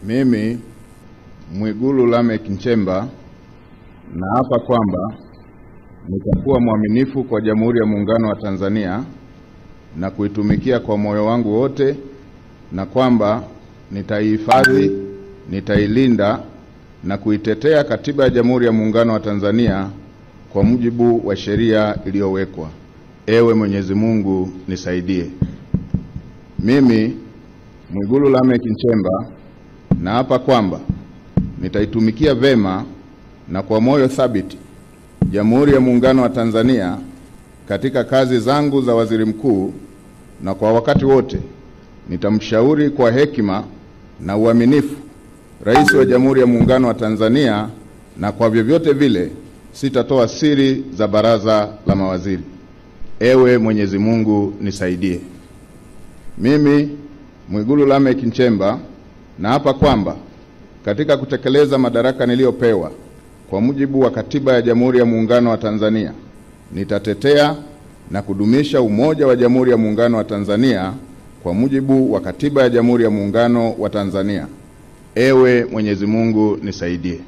Mimi Mwigulu Lameck Nchemba naapa kwamba nitakuwa mwaminifu kwa Jamhuri ya Muungano wa Tanzania na kuitumikia kwa moyo wangu wote, na kwamba nitaihifadhi, nitailinda na kuitetea Katiba ya Jamhuri ya Muungano wa Tanzania kwa mujibu wa sheria iliyowekwa. Ewe Mwenyezi Mungu nisaidie. Mimi Mwigulu Lameck Nchemba naapa kwamba nitaitumikia vema na kwa moyo thabiti Jamhuri ya Muungano wa Tanzania katika kazi zangu za waziri mkuu, na kwa wakati wote nitamshauri kwa hekima na uaminifu Rais wa Jamhuri ya Muungano wa Tanzania, na kwa vyovyote vile sitatoa siri za baraza la mawaziri. Ewe Mwenyezi Mungu nisaidie. Mimi Mwigulu Lameck Nchemba naapa kwamba katika kutekeleza madaraka niliyopewa kwa mujibu wa Katiba ya Jamhuri ya Muungano wa Tanzania, nitatetea na kudumisha umoja wa Jamhuri ya Muungano wa Tanzania kwa mujibu wa Katiba ya Jamhuri ya Muungano wa Tanzania. Ewe Mwenyezi Mungu nisaidie.